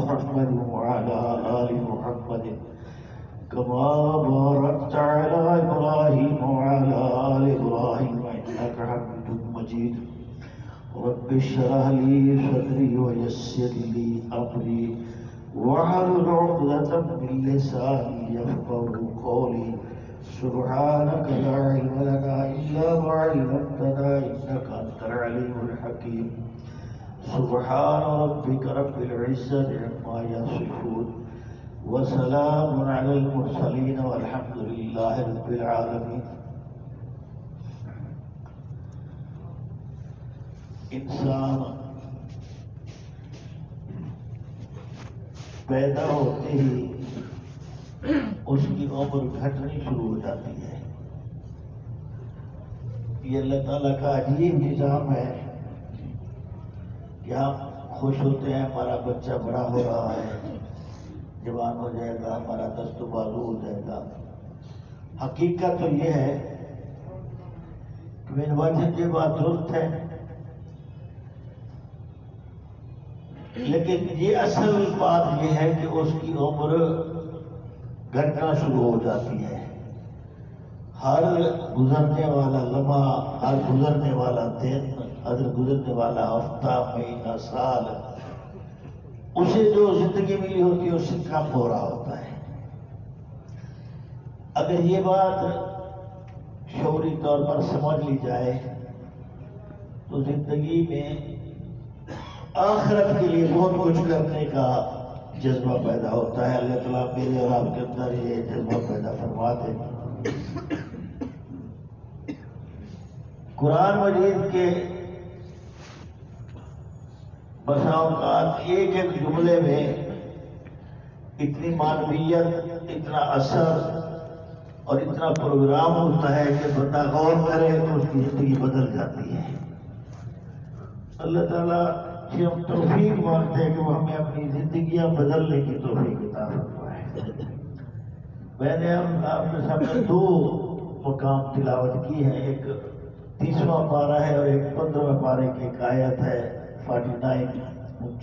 محمد وعلى آل محمد كما باركت على إبراهيم وعلى آل إبراهيم إنك حميد مجيد رب اشرح لي صدري ويسر لي أمري واحلل عقدة من لساني يفقهوا قولي سبحانك لا علم لنا إلا ما علمتنا إنك أنت العليم الحكيم سبحان ربك رب العزة عما يصفون وسلام على المرسلين والحمد لله رب العالمين. انسان پیدا ہوتے ہی اس کی عمر گھٹنی شروع ہو جاتی ہے. یہ اللہ تعالیٰ کا عجیب نظام ہے کہ ہم خوش ہوتے ہیں ہمارا بچہ بڑا ہو رہا ہے، جوان ہو جائے گا، ہمارا دست و بازو ہو جائے گا. حقیقت تو یہ ہے کہ من وجہ یہ بات درست ہے، لیکن یہ اصل بات یہ ہے کہ اس کی عمر گھٹنا شروع ہو جاتی ہے. ہر گزرنے والا لمحہ، ہر گزرنے والا دن، ہر گزرنے والا ہفتہ، مہینہ، سال، اسے جو زندگی ملی ہوتی ہے اس سے کم ہو رہا ہوتا ہے. اگر یہ بات شعوری طور پر سمجھ لی جائے تو زندگی میں آخرت کے لیے بہت کچھ کرنے کا جذبہ پیدا ہوتا ہے. اللہ تعالیٰ میرے اور آپ کے اندر یہ جذبہ پیدا فرما دے. قرآن مجید کے بسا اوقات ایک ایک جملے میں اتنی معنویت، اتنا اثر اور اتنا پروگرام ہوتا ہے کہ بندہ غور کرے تو اس کی زندگی بدل جاتی ہے. اللہ تعالیٰ سے ہم توفیق مانگتے ہیں کہ وہ ہمیں اپنی زندگیاں بدلنے کی توفیق عطا فرمائے. میں نے آپ کے سامنے دو مقام تلاوت کی ہے، ایک 30واں پارہ ہے اور ایک 15ویں پارے کی ایک آیت ہے 49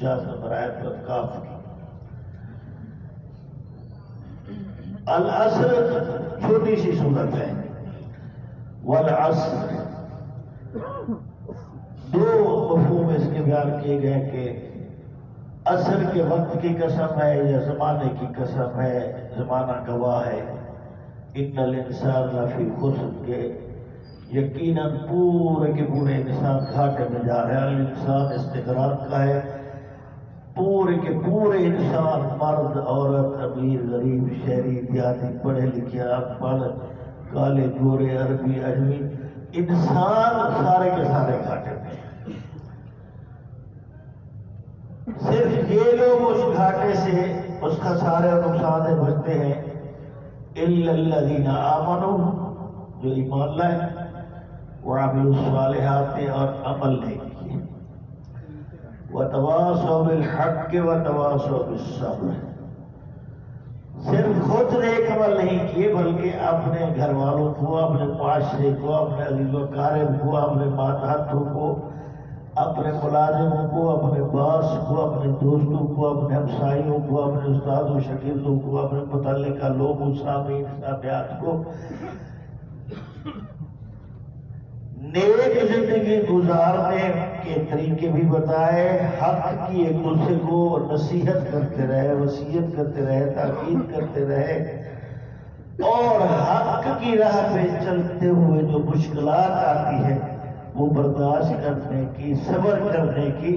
نمبر آیت پر کاف کی. العصر چھوٹی سی صورت ہے، والعصر دو مفہوم اس کے بیان کیے گئے کہ عصر کے وقت کی قسم ہے یا زمانے کی قسم ہے، زمانہ گواہ ہے. ان الانسان لفی خسر کے یقیناً پورے کے پورے انسان گھاٹے میں جا رہے ہیں. انسان استقرار کا ہے، پورے کے پورے انسان، مرد، عورت، امیر، غریب، شہری، دیہاتی، پڑھے لکھے، ان پڑھ، کالے، گورے، عربی، اجمی، انسان سارے کے سارے گھاٹے میں. صرف یہ لوگ اس گھاٹے سے، اس کا سارے نقصان سے بچتے ہیں الا الذین آمنوا، جو ایمان لائے، وعملوا الصالحات اور عمل نیک کیے، وتواصوا بالحق وتواصوا بالصبر. صرف خود نیک عمل نہیں کیے بلکہ اپنے گھر والوں کو، اپنے معاشرے کو، اپنے عزیز و اقارب کو، اپنے ماتحتوں کو، اپنے ملازموں کو، اپنے باس کو، اپنے دوستوں کو، اپنے ہمسائیوں کو، اپنے استاد و شاگردوں کو، اپنے متعلقہ لوگوں، سامعین، سامعات کو نیک زندگی گزارنے کے طریقے بھی بتائے. حق کی ایک دوسرے کو نصیحت کرتے رہے، وصیت کرتے رہے، تاکید کرتے رہے، اور حق کی راہ پہ چلتے ہوئے جو مشکلات آتی ہیں وہ برداشت کرنے کی، صبر کرنے کی،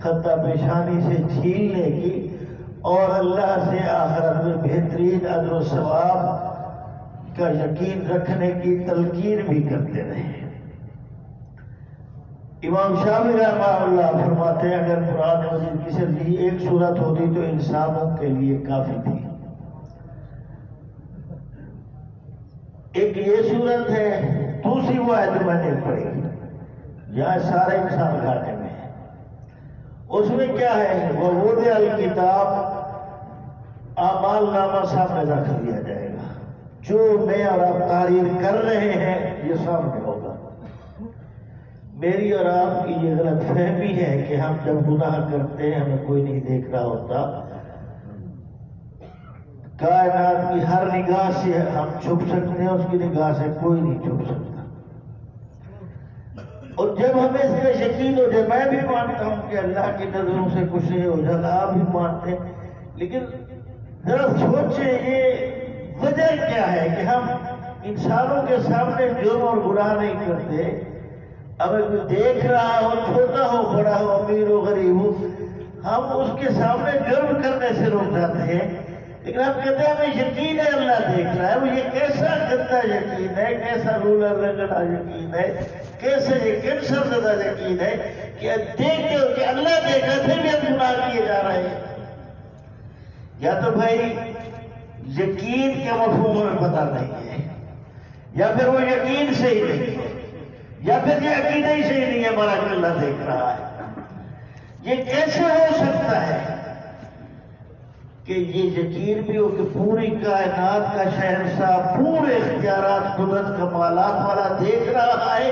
خطا پیشانی سے جھیلنے کی، اور اللہ سے آخرت میں بہترین اجر و ثواب کا یقین رکھنے کی تلقین بھی کرتے رہے. امام شافعی رحمہ اللہ فرماتے ہیں اگر قرآن مجید کی صرف ایک صورت ہوتی تو انسانوں کے لیے کافی تھی. ایک یہ صورت ہے، دوسری وہ ہے جو میں نے پڑھی، یہاں سارے انسان گھاٹے میں ہیں. اس میں کیا ہے؟ وہ وضع الکتاب، اعمال نامہ سامنے رکھ دیا جائے گا. جو میں اور آپ تعریف کر رہے ہیں یہ سامنے ہوگا. میری اور آپ کی یہ غلط فہمی ہے کہ ہم جب گناہ کرتے ہیں ہمیں کوئی نہیں دیکھ رہا ہوتا. کائنات کی ہر نگاہ سے ہم چھپ سکتے ہیں، اس کی نگاہ سے کوئی نہیں چھپ سکتا. اور جب ہمیں اس کا یقین ہو جائے، میں بھی مانتا ہوں کہ اللہ کی نظروں سے کچھ نہیں ہو جاتا، آپ بھی مانتے ہیں، لیکن ذرا سوچیں یہ وجہ کیا ہے کہ ہم انسانوں کے سامنے جرم اور گناہ نہیں کرتے. اگر کوئی دیکھ رہا ہو، چھوٹا ہو بڑا ہو، امیر ہو غریب ہو، ہم اس کے سامنے جرم کرنے سے روک جاتے ہیں. لیکن ہم کہتے ہیں ہمیں یقین ہے اللہ دیکھ رہا ہے. وہ یہ کیسا گندا یقین ہے، کیسا رولر رگڑا یقین ہے، کیسے یہ کینسر زدہ یقین ہے کہ دیکھتے ہو کہ اللہ دیکھ رہا پھر بھی ہم گناہ کیے جا رہے ہیں. یا تو بھائی یقین کے مفہوم ہمیں پتہ نہیں ہے، یا پھر وہ یقین سے ہی نہیں ہے، یا پھر یہ عقیدہ ہی صحیح نہیں ہے ہمارا کہ اللہ دیکھ رہا ہے. یہ کیسے ہو سکتا ہے کہ یہ یقین بھی ہو کہ پوری کائنات کا شہنشاہ پورے اختیارات قدرت کمالات والا دیکھ رہا ہے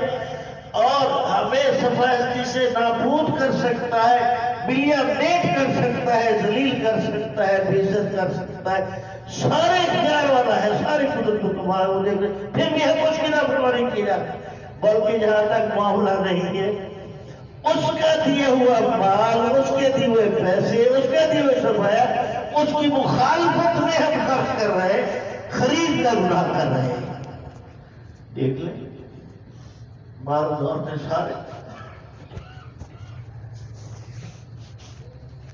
اور ہمیں سفیدی سے نابود کر سکتا ہے، بلیاں نیک کر سکتا ہے، ذلیل کر سکتا ہے، بے عزت کر سکتا ہے، سارے اختیار والا ہے، ساری قدرت کو کمال وہ دیکھ رہے، پھر بھی ہم اس کی نافرمانی کی جاتی. بلکہ جہاں تک معاملہ نہیں ہے، اس کا دیا ہوا مال، اس کے دیے ہوئے پیسے، اس کا دیے ہوئے سرمایہ، اس کی مخالفت میں ہم خرچ کر رہے ہیں، خرید کا گناہ کر رہے ہیں. دیکھ لیں مرد عورتیں سارے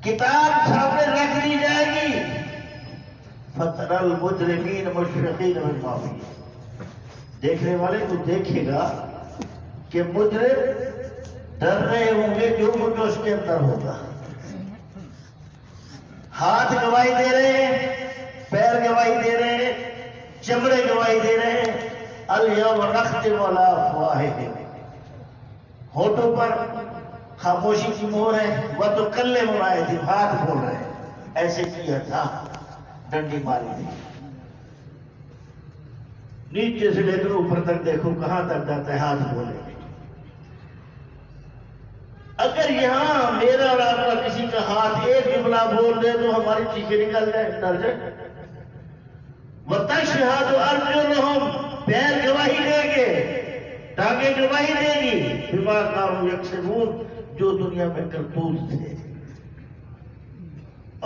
کتاب سامنے رکھ دی جائے گی، فتر المجرمین مشفقین مما فیہ، دیکھنے والے کو دیکھے گا کہ مجرم ڈر رہے ہوں گے جو کچھ اس کے اندر ہوگا. ہاتھ گواہی دے رہے ہیں، پیر گواہی دے رہے ہیں، چمڑے گواہی دے رہے ہیں. الیوم نختم علی افواہہم، ہونٹوں پر خاموشی کی مہر ہے. وتکلمنا ایدیہم، ہاتھ بول رہے ہیں، ایسے کیا تھا، ڈنڈی ماری تھی. نیچے سے لے کر اوپر تک دیکھو کہاں تک جاتا ہے، ہاتھ بولے. اگر یہاں میرا اور آپ کا کسی کا ہاتھ ایک جملہ بول دے تو ہماری چیخیں نکل جائے، ڈر جائے. وَتَشْهَدُ أَرْجُلُهُمْ، پیر گواہی دے گے، ٹانگیں گواہی دے گی، بِمَا كَانُوا يَكْسِبُونَ، جو دنیا میں کرتوت تھے.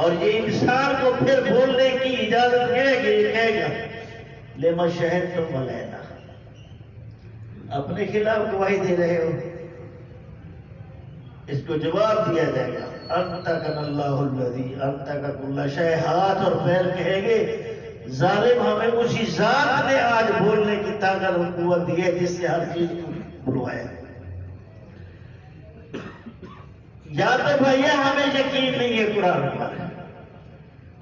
اور یہ انسان کو پھر بولنے کی اجازت دے گی، یہ کہے گا لِمَا شَهِدتُمْ عَلَيْنَا، اپنے خلاف گواہی دے رہے ہو. اس کو جواب دیا جائے گا انطقنا اللہ الذی انطق کل شیء. ہاتھ اور پیر کہیں گے ظالم ہمیں اسی ذات نے آج بولنے کی طاقت اور قوت دی ہے جس سے ہر چیز کو بلوایا. یا تو بھیا ہمیں یقین نہیں ہے قرآن پر،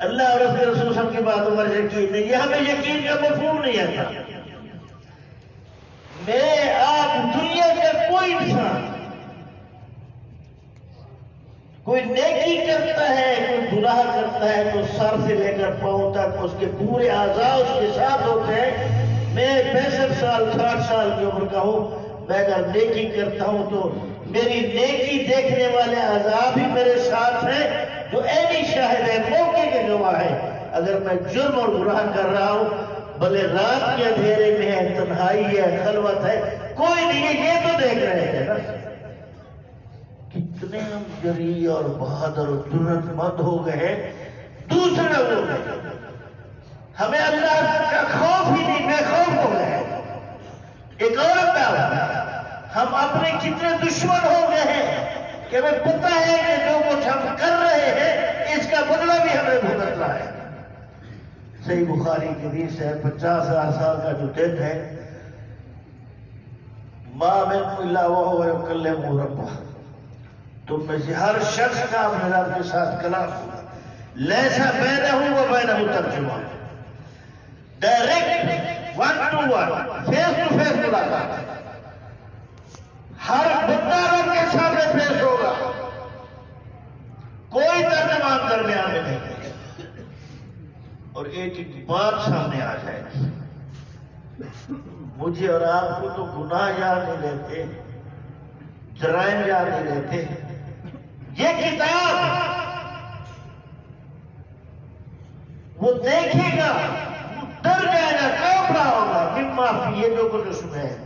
اللہ اور اس کے رسول صلی کی باتوں پر یقین نہیں، یہ ہمیں یقین کا مفہوم نہیں آتا. میں آپ دنیا کا کوئی انسان کوئی نیکی کرتا ہے، کوئی گناہ کرتا ہے تو سر سے لے کر پاؤں تک اس کے پورے اعضاء اس کے ساتھ ہوتے ہیں. میں 65 سال 60 سال کی عمر کا ہوں، میں اگر نیکی کرتا ہوں تو میری نیکی دیکھنے والے اعضاء بھی میرے ساتھ ہیں جو عینی شاہد ہے، موقع کے گواہ ہے. اگر میں جرم اور گناہ کر رہا ہوں، بھلے رات کے اندھیرے میں ہے، تنہائی ہے، خلوت ہے، کوئی نہیں ہے، یہ تو دیکھ رہے ہیں نا. کتنے ہم جری اور بہادر اور جرت مند ہو گئے ہیں، دوسرے ہو گئے، ہمیں اللہ کا خوف ہی نہیں، بے خوف ہو گئے. ایک اور بات، ہم اپنے کتنے دشمن ہو گئے ہیں کہ ہمیں پتہ ہے کہ جو کچھ ہم کر رہے ہیں اس کا بدلہ بھی ہمیں بھگتنا ہے. صحیح بخاری کی حدیث ہے، 50,000 سال کا جو ڈیتھ ہے، ما منکم الا وهو یکلم ربہ، تم میں سے ہر شخص کا اپنے رب کے ساتھ کلام ہوگا. لیسا بینہ و بینہ ترجمان، direct 1 to 1 face to face ملاقات. ہر بندہ رب کے سامنے پیش ہوگا، کوئی ترجمان درمیان میں نہیں. اور ایک بات سامنے آ جائے گی، مجھے اور آپ کو تو گناہ یاد نہیں رہتے، جرائم یاد دے رہے تھے. یہ کتاب وہ دیکھے گا، وہ ڈر جائے گا، کانپا ہوگا. مما فی، یہ جو کچھ اس میں ہے.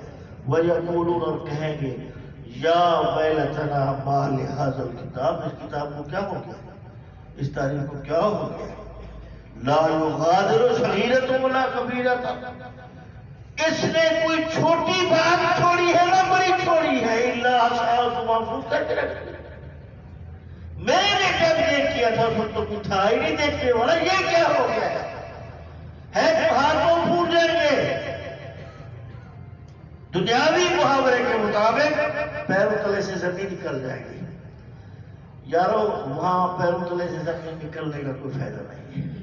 وَيَقُولُونَ، اور کہیں گے یا ویلتنا ما لہذا الکتاب، اس کتاب کو کیا ہو گیا، اس تاریخ کو کیا ہو گیا. لا یغادر صغیرۃ ولا کبیرۃ، اس نے کوئی چھوٹی بات چھوڑی ہے نہ بڑی چھوڑی ہے. الا احصاها، محفوظ کر کے رکھ دیا. میں نے جب یہ کیا تھا پھر تو کچھ تھا ہی نہیں دیکھنے والا. یہ کیا ہو گیا ہے تو ہاتھوں پھوٹ جائیں گے. دنیاوی محاورے کے مطابق پیروں تلے سے زمین نکل جائے گی. یارو وہاں پیروں تلے سے زمین نکلنے کا کوئی فائدہ نہیں ہے.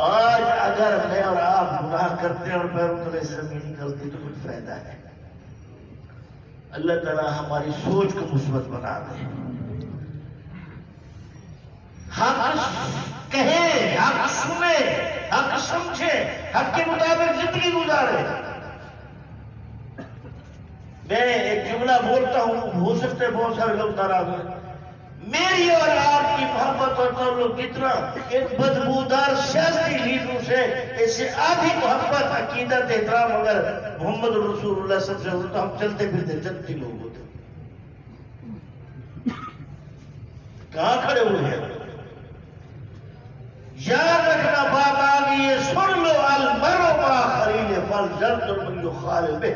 آج اگر میں اور آپ گناہ کرتے ہیں اور پیروں تلے سے زمین نکلتی تو کچھ فائدہ ہے. اللہ تعالیٰ ہماری سوچ کو مثبت بنا دے. حق کہیں، حق سنے، حق سمجھے، حق کے مطابق زندگی گزارے. میں ایک جملہ بولتا ہوں، ہو سکتے بہت سارے لوگ ناراض ہیں. میری اور آپ کی محبت اور تعلق کتنا ان بدبودار سیاسی لیڈروں سے، اس سے آدھی محبت، عقیدت، احترام اگر محمد رسول اللہ صلی اللہ علیہ وسلم تو ہم چلتے پھرتے جنتی لوگ ہوتے. کہاں کھڑے ہوئے ہیں؟ یاد رکھنا بات آ گئی ہے، سن لو. المرء مع خلیلہ فلینظر من یخالل بہ،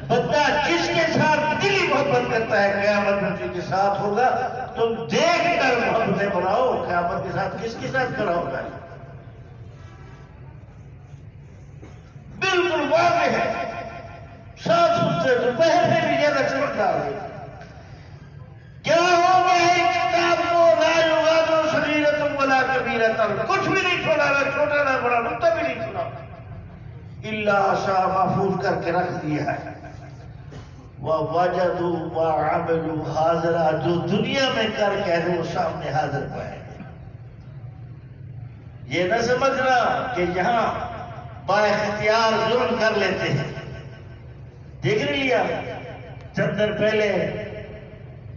بندہ جس کے ساتھ دلی محبت کرتا ہے قیامت میں اسی کے ساتھ ہوگا. تم دیکھ کر محبتیں بناؤ، قیامت کے ساتھ کس کے ساتھ کھڑا ہوگا. بالکل واضح ہے. ساتھ سنتے دوپہر میں بھی زیادہ چمک ڈال رہے. کیا ہو گیا ہے کتاب کو؟ لا یغادر صغیرۃ ولا کبیرۃ، کچھ بھی نہیں چھوڑا، نہ چھوٹا نہ بڑا، نقطہ بھی نہیں چھوڑا. الا احصاها، محفوظ کر کے رکھ دیا ہے. وَوَجَدُوا مَا عَمِلُوا حَاضِرًا، جو دنیا میں کر کے وہ سامنے حاضر پائیں گے. یہ نہ سمجھنا کہ یہاں با اختیار ظلم کر لیتے ہیں. دیکھ لیا چند دن پہلے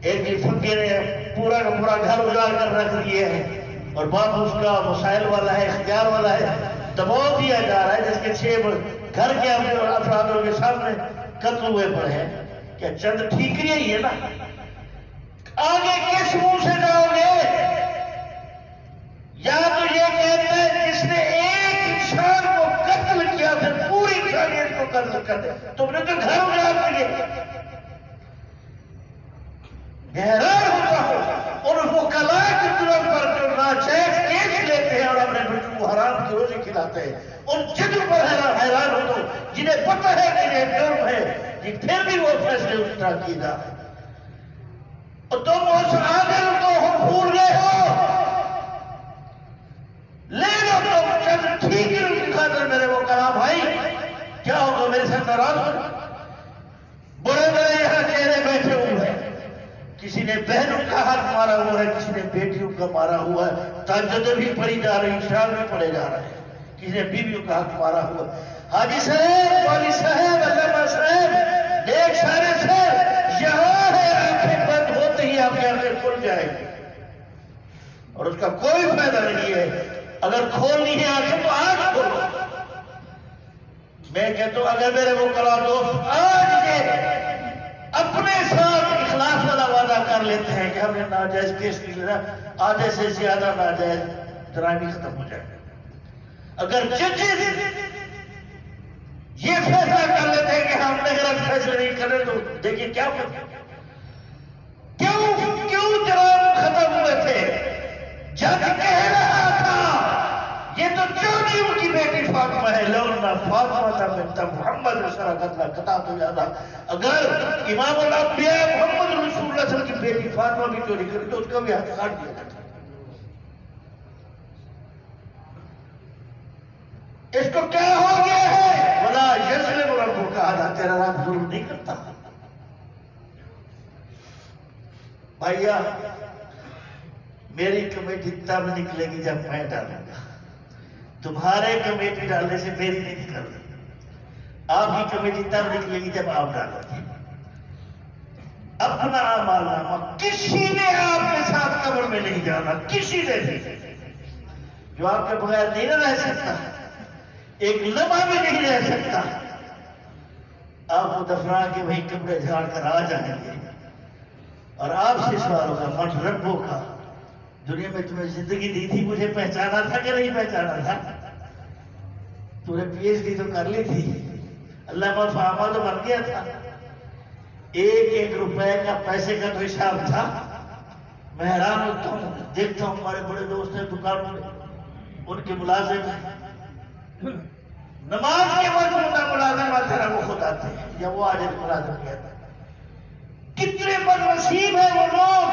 ایک فقیر نے پورا کا پورا گھر اجاڑ کر رکھ دیے ہیں اور باپ اس کا مسائل والا ہے، اختیار والا ہے. دباؤ دیا جا رہا ہے جس کے 6 گھر کے افرادوں کے سامنے قتل ہوئے پڑے ہیں. کیا چند ٹھیکریاں ہی ہے نا؟ آگے کس منہ سے جاؤ گے؟ یا تو یہ کہتے ہیں جس نے ایک انسان کو قتل کیا پھر پوری انسانیت کو قتل کر دے. تم نے تو گھر اجاڑ دیے. حیران ہوتا ہوں اور وہ کلا کی طرف پر جو ناجائز کیس لیتے ہیں اور اپنے بچوں کو حرام کی روزی کھلاتے ہیں، ان جگہ پر حیران ہوتا ہوں جنہیں پتہ ہے کہ یہ جرم ہے، یہ پھر بھی وہ فیصلے اس طرح کیے. اور تم اس عادل کو بھول گئے ہو. لے لو تم چند ٹھیک ہے ان کی خاطر. میرے وہ کہا بھائی کیا ہوگا، میرے ساتھ ناراض ہو؟ بڑے بڑے یہاں چہرے بیٹھے ہوئے ہیں. کسی نے بہنوں کا ہاتھ مارا ہوا ہے، کسی نے بیٹیوں کا مارا ہوا ہے، تہجد بھی پڑھی جا رہی، شام بھی پڑھے جا رہے ہیں. کسی نے بیویوں کا ہاتھ مارا ہوا. حاجی صاحب، والی صاحب، علامہ صاحب، ایک سارے صاحب یہاں ہے. آنکھیں بند ہوتے ہی آپ کی آنکھیں کھل جائیں گی اور اس کا کوئی فائدہ نہیں ہے. اگر کھولنی ہے آنکھیں تو آج کھولو. میں کہتا ہوں اگر میرے وہ کلا دوست آج کے اپنے ساتھ اخلاص والا وعدہ کر لیتے ہیں کہ ہم نے ناجائز کیس نہیں لینا، آدھے سے زیادہ ناجائز جرائم ختم ہو جائے. اگر ججز یہ فیصلہ کر لیتے ہیں کہ ہم نے غلط فیصلے نہیں کرے تو دیکھیے کیا کیوں جرائم ختم ہوئے تھے. جج کہہ رہا تھا یہ تو چوریوں کی بیٹی فاطمہ ہے، لولا فاطمہ بنت محمد سرقت لقطعت یدہ. اگر امام الانبیاء محمد رسول اللہ صلی اللہ علیہ وسلم کی بیٹی فاطمہ بھی چوری کری تو اس کا بھی ہاتھ کاٹ دیا جاتا. اس کو کیا ہو گیا ہے؟ ولا یظلم ربک احدا، تیرا رب ظلم نہیں کرتا. بھائیا میری کمیٹی تب نکلے گی جب میں ڈالوں گا. تمہارے کمیٹی ڈالنے سے میری نہیں نکل رہی. آپ کی کمیٹی تب نکلے گی جب آپ ڈالو گے. اپنا اعمال نامہ کسی نے آپ کے ساتھ قبر میں نہیں جانا، کسی نے بھی، جو آپ کے بغیر نہیں رہ سکتا، ایک لمحہ بھی نہیں رہ سکتا، آپ کو دفنا کے وہی کپڑے جھاڑ کر آ جائیں گے اور آپ سے سوال ہوگا من ربوں کا، دنیا میں تمہیں زندگی دی تھی، مجھے پہچانا تھا کہ نہیں پہچانا تھا؟ تم نے پی ایچ ڈی تو کر لی تھی، اللہ کا فہمہ تو بن گیا تھا، ایک ایک روپے کا پیسے کا تو حساب تھا۔ میں حیران ہوتا ہوں، دیکھتا ہوں ہمارے بڑے دوست ہیں دکانوں میں، ان کے ملازم ہیں، نماز کے وقت ان کا ملازم آتا ہے وہ خود آتے ہیں یا وہ آج ملازم نہیں آتا۔ کتنے بدنصیب ہیں وہ لوگ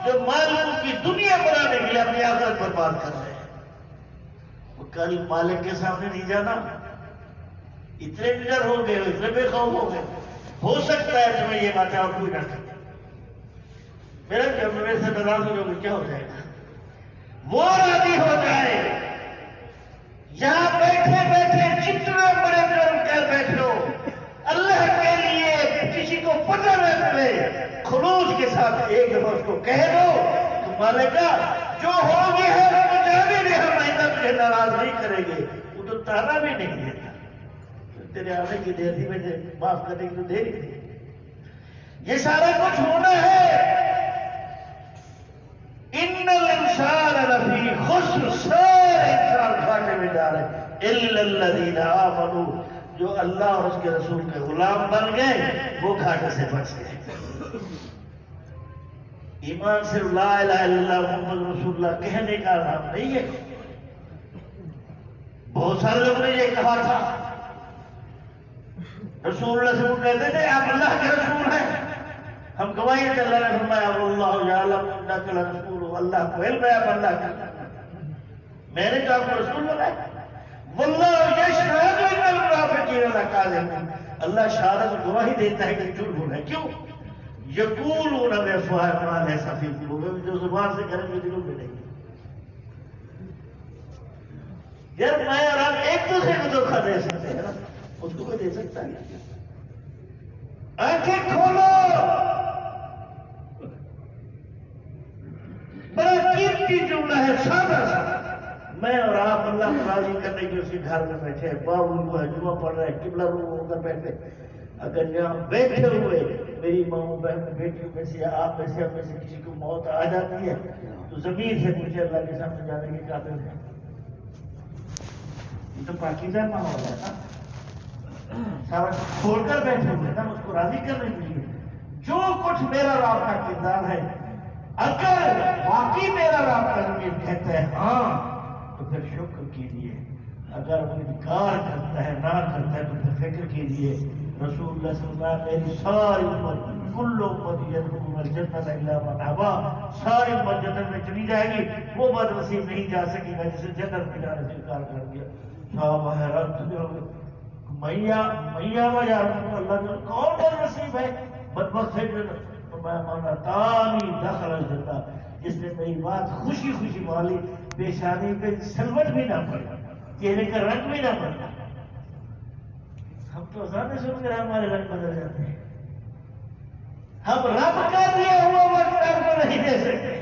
جو مالک کی دنیا بنانے کے لیے اپنی آخرت برباد کر رہے ہیں۔ وہ کل مالک کے سامنے نہیں جانا، اتنے ڈر ہو گئے، اتنے بے خوف ہو گئے۔ ہو سکتا ہے تمہیں یہ باتیں اور کوئی نہ کرے، میرے سے ناراض ہو جاؤ کیا ہو جائے گا؟ وہ راضی ہو جائے، یہاں بیٹھے بیٹھے جتنے بڑے جرم کر بیٹھو، اللہ کے لیے کسی کو پتہ نہ چلے، خلوص کے ساتھ ایک دفعہ اس کو کہہ دو، تمہارے کا جو ہو گیا ہے وہ جانے دے، ہم آئندہ تجھے ناراض نہیں کریں گے۔ وہ تو تانا بھی نہیں دیتا، تیرے آنے کی دیر تھی، مجھے معاف کرنے کی تو دیر ہی تھی۔ یہ سارا کچھ ہونا ہے۔ ان الانسان لفی خسر، سارے انسان گھاٹے میں جا رہے ہیں، الا الذین آمنوا، جو اللہ اور اس کے رسول کے غلام بن گئے وہ گھاٹے سے بچ گئے۔ ایمان صرف لا الہ الا اللہ محمد رسول اللہ کہنے کا نام نہیں ہے۔ بہت سارے لوگوں نے یہ کہا تھا، رسول اللہ سے وہ کہتے تھے آپ اللہ کے رسول ہیں، ہم گواہی دیتے اللہ نے فرمایا واللہ یعلم انک لرسول، اللہ کو علم ہے آپ اللہ کا، میں نے تو آپ کو رسول بنایا۔ واللہ یشہد ان المنافقین لکاذبون، اللہ شہادت گواہی دیتا ہے کہ جھوٹ بول رہے ہیں۔ کیوں؟ یقولون بافواہہم ما لیس فی قلوبہم، جو زبان سے کریں گے دلوں میں نہیں۔ یار میں اور آپ ایک دوسرے کو دھوکہ دے سکتے ہیں نا، اس کو کوئی دے سکتا ہے؟ آنکھیں کھولو، بڑا قیمتی جملہ ہے، سادہ سا، میں اور آپ اللہ کو راضی کرنے کے اسی گھر میں بیٹھے ہیں، باول کو ہے جمعہ پڑھ رہے ہیں، قبلہ رو ہو کر بیٹھے، اگر یہاں بیٹھے ہوئے میری ماں بہن بیٹیوں میں سے آپ میں سے ہم میں سے کسی کو موت آ جاتی ہے تو زمین سے مجھے اللہ کے سامنے جانے کے قابل ہے؟ یہ تو پاکیزہ ماحول ہے نا، سارا چھوڑ کر بیٹھے ہوئے نا، اس کو راضی کرنے کے لیے جو کچھ میرا رب کا کردار ہے، اگر باقی میرا رب کا ضمیر کہتا ہے ہاں تو پھر شکر کیجیے، اگر وہ انکار کرتا ہے نہ کرتا ہے تو پھر فکر کیجیے۔ رسول اللہ صلی اللہ علیہ وسلم میری ساری امت کل امت یدخلون الجنۃ الا من ابا، ساری امت جنت میں چلی جائے گی، وہ بد نصیب نہیں جا سکے گا جسے جنت میں جانے سے انکار کر دیا۔ صحابہ حیران تھے، میاں وجہ اللہ جو کون بد نصیب ہے بدبخت ہے جنت؟ میں مانا تانی دخل الجنہ، جس نے میری بات خوشی خوشی مالی، پیشانی پہ سلوٹ بھی نہ پڑا، چہرے کا رنگ بھی نہ پڑا۔ ہم تو زیادہ سن کر ہمارے رنگ بدل جاتے ہیں، ہم رب کا دیا ہوا وقت رب کو نہیں دے سکتے۔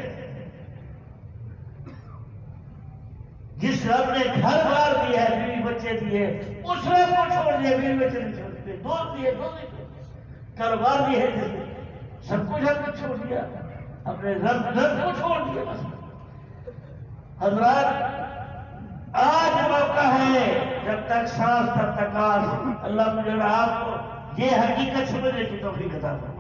جس رب نے گھر بار دیا ہے، بیوی بچے دیے، اس رب کو چھوڑ دیا، بیوی بچے نہیں چھوڑتے، دوست دیے دوست نہیں چھوڑتے، کاروبار بھی ہے جس نے سب کچھ ہم نے چھوڑ دیا، اپنے رب کو چھوڑ دیا۔ بس حضرات آج موقع ہے، جب تک سانس تب تک آس، اللہ مجھے اور آپ کو یہ حقیقت سمجھنے کی توفیق عطا فرمائے۔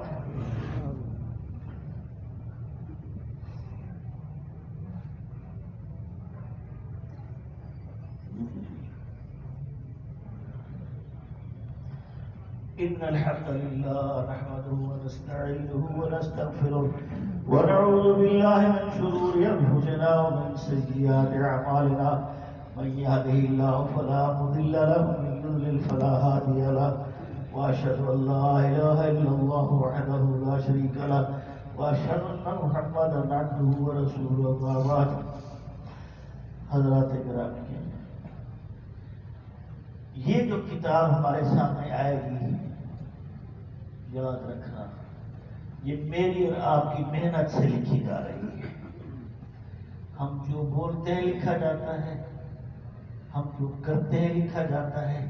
إن الحمد لله نحمده ونستعينه ونستغفره ونعوذ بالله من شرور أنفسنا ومن سيئات أعمالنا، من يهده الله فلا مضل له ومن يضلل فلا هادي له، وأشهد أن لا إله إلا الله وحده لا شريك له، وأشهد أن محمدا عبده ورسوله، أما بعد۔ حضرات گرامی، یہ جو کتاب ہمارے سامنے آئے گی، یاد رکھنا یہ میری اور آپ کی محنت سے لکھی جا رہی ہے. ہم جو بولتے ہیں لکھا جاتا ہے، ہم جو کرتے ہیں لکھا جاتا ہے.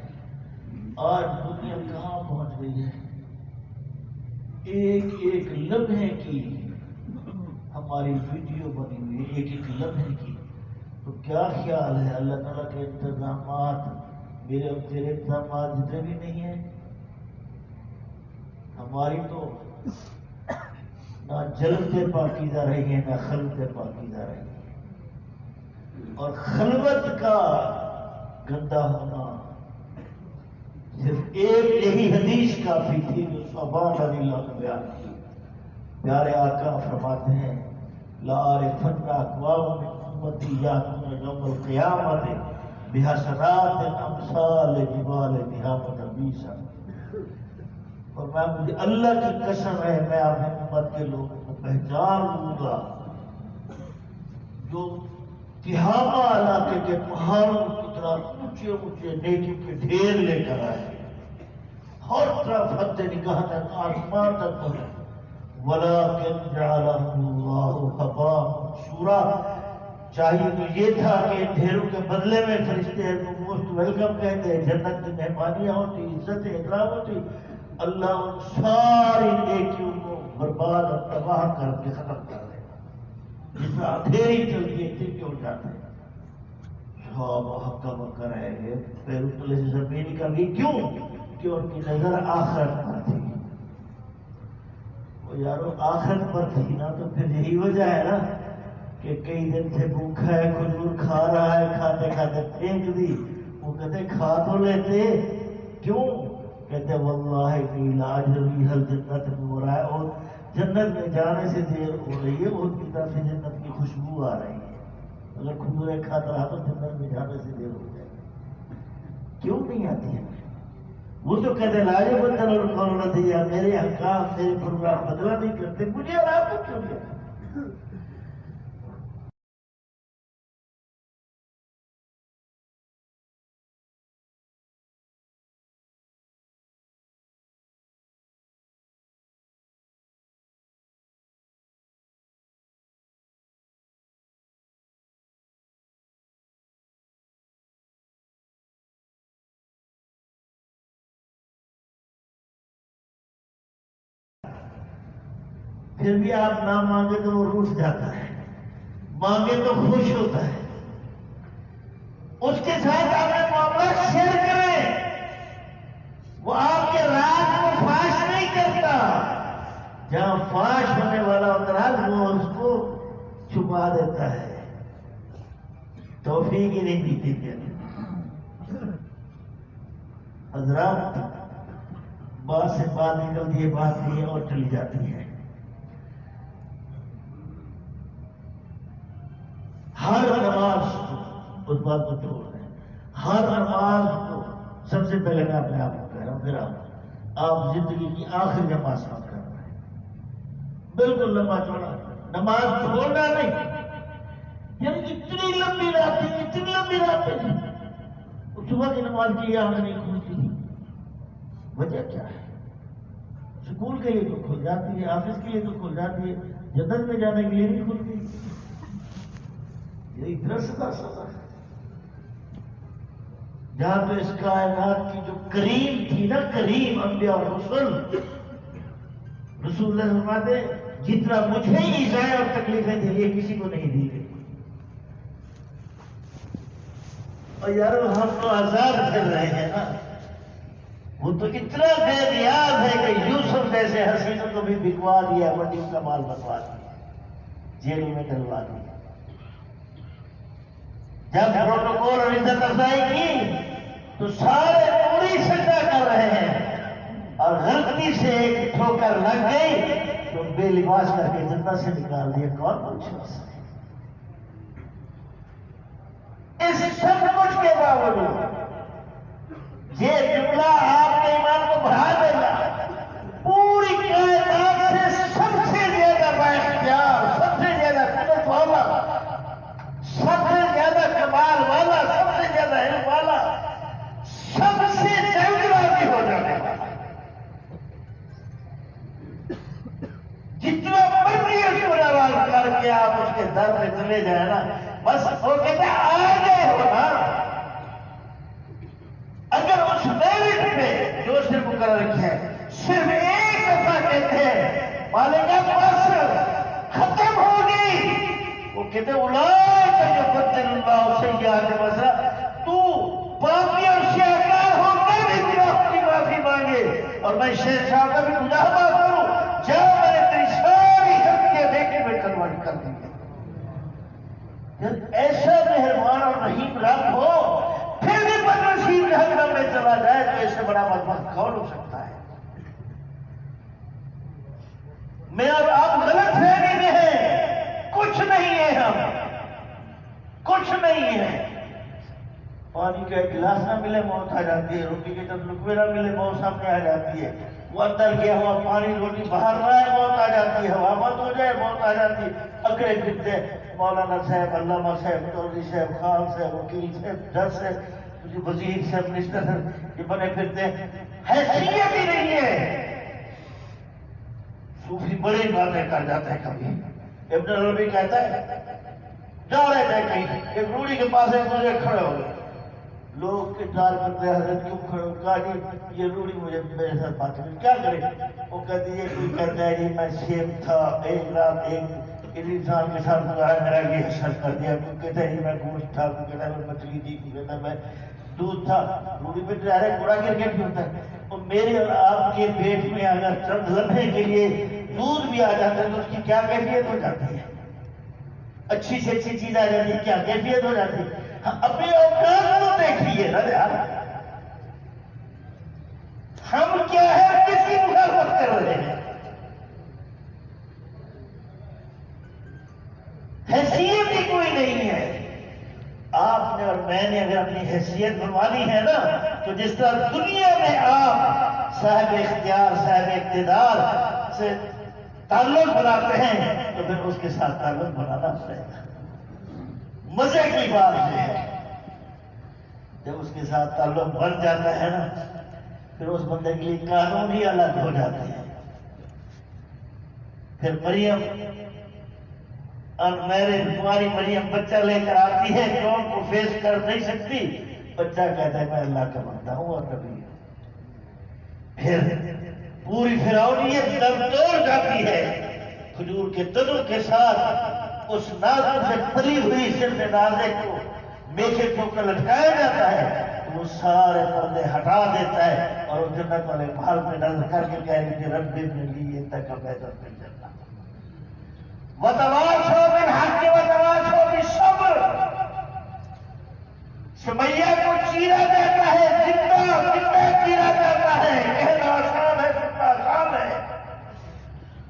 آج دنیا کہاں پہنچ گئی ہے؟ ایک ایک لمحے کی ہماری ویڈیو بنی ہوئی ہے، ایک ایک لمحے کی. تو کیا خیال ہے اللہ تعالیٰ کے انتظامات میرے اور تیرے انتظامات جتنے بھی نہیں ہیں؟ ہماری تو نہ جلتے پاکیزہ رہی ہیں نہ خلوتیں پاکیزہ رہی ہیں. اور خلوت کا گندا ہونا صرف ایک یہی حدیث کافی تھی جو صحابہ رضی اللہ عنہ بیان کی. پیارے آقا فرماتے ہیں لا عارفن اقوام من امتی یاتون یوم القیامت بحسنات امثال جبال تہامۃ بیسا. اور میں مجھے اللہ کی قسم ہے میں اپنی امت کے لوگوں کو پہچان لوں گا جو تہامہ علاقے کے پہاڑوں کی طرح اونچے اونچے نیکی کے ڈھیر لے کر آئے، ہر طرف حد نگاہ تک آسمان تک پہنچے. وَلَٰكِنْ جَعَلَهُ اللَّهُ هَبَاءً مَنثُورًا. چاہیے تو یہ تھا کہ ڈھیروں کے بدلے میں فرشتے کو موسٹ ویلکم کہتے، جنت کی مہمانیاں ہوتی، عزت اکرام ہوتی. اللہ ان ساری نیکیوں کو برباد اور تباہ کر کے ختم کر دے گا. جس میں اندھیری چلتی ہے تھے کیوں جاتے ہیں صحابہ ہکا بکا رہ گئے، پیروں تلے سے زمین نکل گئی. کیوں؟ کہ ان کی نظر آخرت پر تھی. یارو آخرت پر تھی نا تو پھر یہی وجہ ہے نا کہ کئی دن سے بھوکا ہے، کھجور کھا رہا ہے، کھاتے کھاتے پھینک دی. وہ کہتے کھا تو لیتے. کیوں؟ کہتے واللہ انی لاجری حل جنت میں ہو رہا ہے، اور جنت میں جانے سے دیر ہو رہی ہے، ان کی طرف سے جنت کی خوشبو آ رہی ہے. اگر کھجوریں کھاتا رہا تو جنت میں جانے سے دیر ہو جائے گی. کیوں نہیں آتی ہے؟ وہ تو کہتے لاجے بدل اور کون دیا، میرے احکام میرے پروگرام بدلا نہیں کرتے، مجھے اور آپ کو کیوں دیا؟ پھر بھی آپ نہ مانگے تو وہ روٹھ جاتا ہے، مانگے تو خوش ہوتا ہے. اس کے ساتھ آپ نے معاملہ شیئر کریں، وہ آپ کے راز کو فاش نہیں کرتا. جہاں فاش ہونے والا ہوتا ہے وہ اس کو چھپا دیتا ہے. توفیق ہی نہیں دیتی کیا حضرات. بات سے بات نکلتی ہے، بات نہیں اور چلی جاتی ہے. ہر نماز کو اس بات کو چھوڑ دیں. ہر نماز کو سب سے پہلے میں اپنے آپ کو کہہ رہا ہوں، پھر آپ زندگی کی آخری نماز کام کر رہے ہیں. بالکل لمبا چوڑا نماز چھوڑنا نہیں. یعنی اتنی لمبی رات تھی، اتنی لمبی رات تھی، صبح کی نماز کی آنکھ نہیں کھلتی. وجہ کیا ہے؟ اسکول کے لیے تو کھل جاتی ہے، آفس کے لیے تو کھل جاتی ہے، جنت میں جانے کے لیے نہیں کھلتی. یہی درست کا سزا ہے. جہاں تو اس کائنات کی جو کریم تھی نا، کریم انبیاء اور رسول اللہ فرماتے جتنا مجھے ایذائیں اور تکلیفیں دی گئی کسی کو نہیں دی گئی. اور یار ہم تو آزاد پھر رہے ہیں نا. وہ تو اتنا بے نیاز ہے کہ یوسف جیسے حسینوں کو بھی بکوا دیا، منڈیوں کا مال بنوا دیا، جیل میں ڈلوا دیا. جب پروٹوکول اور عزت افزائی کی تو سارے پوری سجدہ کر رہے ہیں، اور غلطی سے ایک ٹھوکر لگ گئی تو بے لباس کر کے جنت سے نکال دیا. کون پوچھے؟ اس سب کچھ کے باوجود یہ جملہ آپ کے ایمان کو بڑھا دے گا. پوری کائنات سے سب سے زیادہ بااختیار، سب سے زیادہ قدرت والا، سب سے زیادہ کمال والا، سب سے زیادہ علم والا، سب سے جلد راضی ہو جانے والا کون ہو سکتا ہے؟ میں اور آپ غلط فہمی میں ہیں، کچھ نہیں ہے، ہم کچھ نہیں ہے۔ پانی کا ایک گلاس نہ ملے موت آ جاتی ہے، روٹی کے چند لقمے نہ ملے موت سامنے آ جاتی ہے، وہ اندر گیا ہوا پانی روٹی باہر رہا ہے موت آ جاتی ہے، ہوا بند ہو جائے موت آ جاتی ہے۔ اکڑے پھرتے مولانا صاحب، علامہ صاحب، چودھری صاحب، خان صاحب، وکیل صاحب، جج صاحب، وزیر صاحب، منسٹر صاحب، یہ بنے پھرتے ہیں، حیثیت ہی نہیں ہے۔ صوفی بڑی باتیں کر جاتے ہیں۔ کبھی ابن عربی کہتا ہے جا رہے تھے کہیں، ایک روڑی کے پاس ایک مجھے کھڑے ہو گئے، لوگ انتظار کرتے ہیں حضرت کیوں کھڑے ہو؟ کہا جی یہ روڑی مجھے میرے ساتھ بات کریں، کیا کرے؟ وہ کہتی ہے کوئی کہتا ہے جی میں سیب تھا، ایک رات ایک انسان کے ساتھ گزارا، میرا یہ حشر کر دیا، کوئی کہتا ہے جی میں گوشت تھا، کوئی کہتا ہے میں مچھلی تھی، کوئی کہتا ہے میں دودھ تھا، روڑی پہ ظاہر ہے کوڑا گر کے بھی ہوتا ہے۔ اور میرے اور آپ کے پیٹ میں اگر چند لمحے کے لیے دودھ بھی آ جاتا ہے تو اس کی کیا کیفیت ہو جاتی ہے؟ اچھی سے اچھی چیز آ جاتی ہے، کیا کیفیت ہو جاتی ہے؟ اپنے اوقات کو دیکھیے نا یار، ہم کیا ہے، کس کی مخالفت کر رہے ہیں؟ حیثیت ہی کوئی نہیں ہے۔ آپ نے اور میں نے اگر اپنی حیثیت بنوانی ہے نا، تو جس طرح دنیا میں آپ صاحب اختیار، صاحب اقتدار سے تعلق بناتے ہیں، تو پھر اس کے ساتھ تعلق بنانا پڑے گا۔ مزے کی بات یہ ہے جب اس کے ساتھ تعلق بن جاتا ہے نا، پھر اس بندے کے لیے قانون ہی الگ ہو جاتے ہیں۔ پھر مریم انمیرڈ تمہاری مریم بچہ لے کر آتی ہے، قوم کو فیس کر نہیں سکتی، بچہ کہتا ہے میں اللہ کا بندہ ہوں اور نبی ہوں۔ پھر پوری فرعونیت دم توڑ جاتی ہے، کھجور کے تنوں کے ساتھ اس نازک سے پھلی ہوئی سر نازک کو میکے ٹھوکر لٹکایا جاتا ہے، تو وہ سارے پردے ہٹا دیتا ہے اور اس جنت والے محل پہ نظر کر کے کہہ رہی کہ رب ابن لی تک بیت فی الجنہ وتواصوا بالحق وتواصوا بالصبر۔ سمیہ کو چیرا جاتا ہے، زندہ چیرا جاتا ہے، کہنا آسان ہے، سننا آسان ہے۔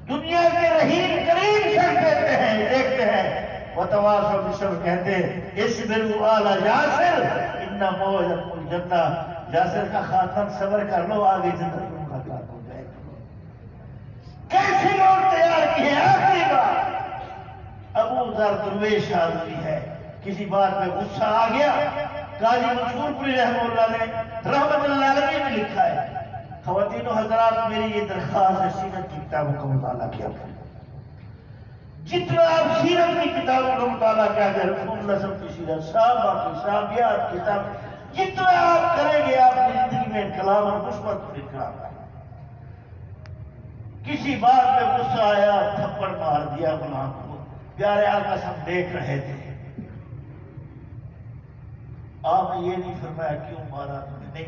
دنیا کے رحیم کریم شخص دیتے ہیں، دیکھتے ہیں وتواصوا بالصبر، کہتے ہیں اصبروا آل یاسر ان موعدکم الجنہ، یاسر کا خاتم صبر کر لو، آگے جنت میں ملاقات ہو جائے گی۔ کیسے لوگ تیار کیے؟ آخری بات ابو ذر درویش آدمی ہے، کسی بات میں غصہ آ گیا، قاضی منصور پوری رحمت اللہ علیہ نے لکھا ہے، خواتین و حضرات میری یہ درخواست ہے سیرت کی کتابوں کا مطالعہ کیا کریں، جتنا آپ سیرت کی کتابوں کا مطالعہ کیا کریں، رسول اللہ صلی اللہ علیہ وسلم کی سیرت، صحابہ کی صحابیات کتاب، جتنا آپ کریں گے آپ کی زندگی میں انقلاب اور مثبت انقلاب آئے۔ کسی بات میں غصہ آیا، تھپڑ مار دیا غلام کو، پیارے آقا ہم دیکھ رہے تھے، آپ نے یہ نہیں فرمایا کیوں مارا تم نے، نہیں